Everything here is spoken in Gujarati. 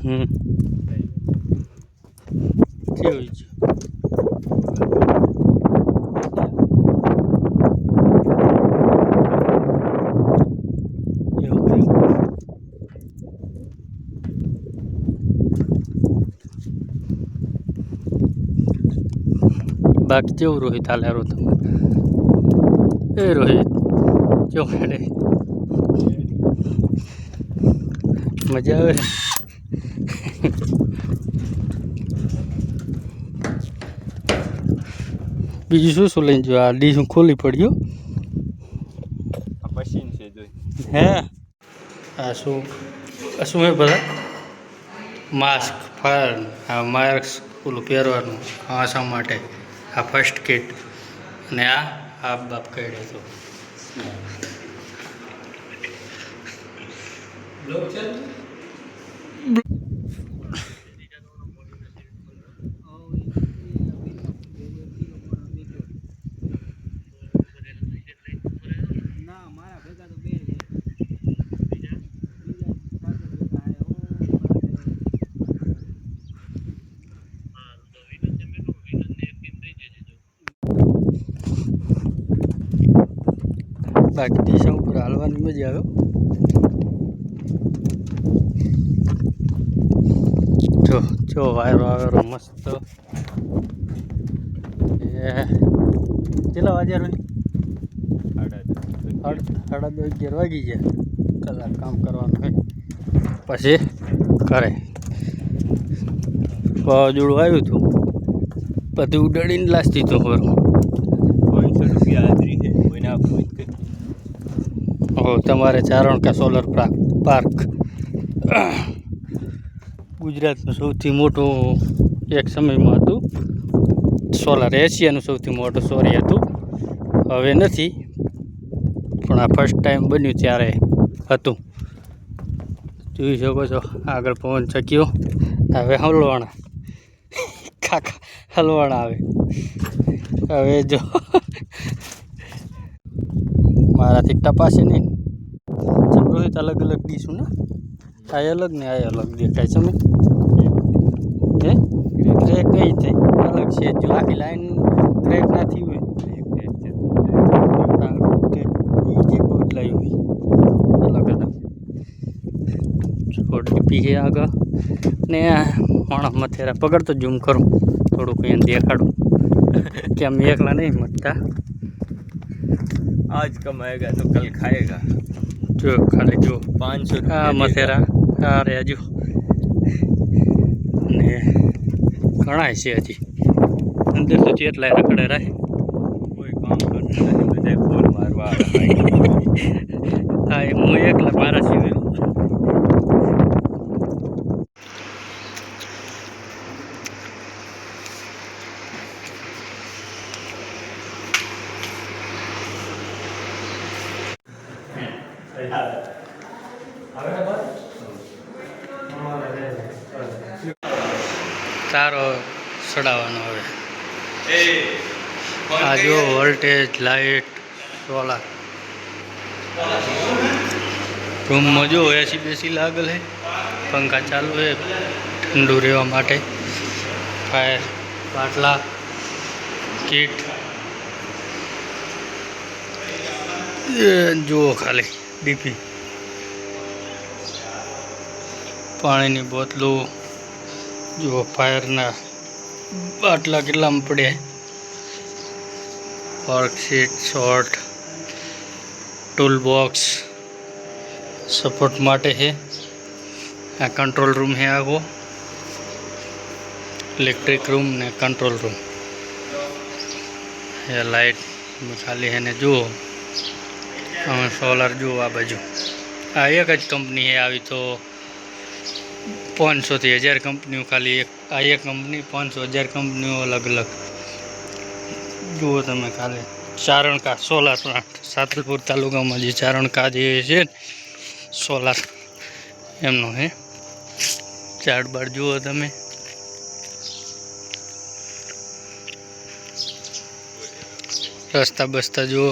કેવું છે બાકી કેવું રોહિત હાલે રો તમે એ રોહિત કેવું હેડે મજા આવે બીજું શું લઈને જો આ ડીશ ખોલી પડ્યો મશીન છે જોઈ હે આ શું હે બધા માસ્ક ફાયર આ માસ્ક ઓલું પહેરવાનું આ શા માટે આ ફર્સ્ટ કિટ અને આ હાફ બાપ કાઢે તો બાકી દિશા ઉપર હાલવાની મજા આવે જો વાયરો આવેરો મસ્ત કેટલા વાગ્યા રોઈ 11:30 વાગી ગયા કલાક કામ કરવાનું હોય પછી કરે વાવાઝોડું આવ્યું હતું બધું ઉડાડીને લાસ્તી હતું ખબર 500 રૂપિયા હાજરી છે કોઈને આપવું જ હો તમારે ચારણકા સોલર પાર્ક ગુજરાતનું સૌથી મોટું એક સમયમાં હતું સોલર એશિયાનું સૌથી મોટું સોરી હતું હવે નથી પણ આ ફર્સ્ટ ટાઈમ બન્યું ત્યારે હતું જોઈ શકો છો આગળ પવન ચક્યો હવે હલવાણા કાકા હલવાણા હવે જો મારાથી ટપાશે નહીં રોહિત અલગ અલગ ડીશું ને આ અલગ ને આ અલગ દેખાય છે મેં હે ક્રેક નહીં થઈ અલગ છે જો આખી લાઈન ક્રેક ના થઈ હોય જે બદલાયું હોય અલગ અલગ ડીપી છે આગળ ને માણસ મથેરા પકડતો ઝૂમ કરું થોડુંક એને દેખાડું કે અમે એકલા નહીં મટતા आज कमाएगा तो कल खाएगा જો ખાલી જો 500 આ મથેરા આ રે હજુ ને ઘણા છે હજી અંદર તો જેટલા રખડે રહે કોઈ કામ કરતું નથી બધા ફોન મારવા આવે હા એ હું એકલા મારા સિવાય તારો ચડાવવાનો હવે આ જો વોલ્ટેજ લાઇટ સોલાર રૂમમાં જો એસી બેસી લાગેલ હે પંખા ચાલુ હે ઠંડુ રહેવા માટે ફાયર બાટલા કીટ જુઓ ખાલી ડીપી પાણીની બોટલો જુઓ ફાયરના બાટલા કેટલામાં પડ્યા worksheet short tool box support માટે છે આ કંટ્રોલ રૂમ છે આખો ઇલેક્ટ્રિક રૂમ ને કંટ્રોલ રૂમ એ લાઇટ ખાલી એને જુઓ સોલાર જુઓ આ બાજુ આ એક જ કંપની છે આવી તો 500 થી 1000 કંપનીઓ ખાલી એક કંપની 500 1000 કંપનીઓ અલગ અલગ જુઓ તમે ખાલી ચારણકા સોલાર પ્લાન્ટ સાતલપુર તાલુકામાં જે ચારણકા જે છે સોલાર એમનો હે ઝાડ બાડ જુઓ તમે રસ્તા બસ્તા જુઓ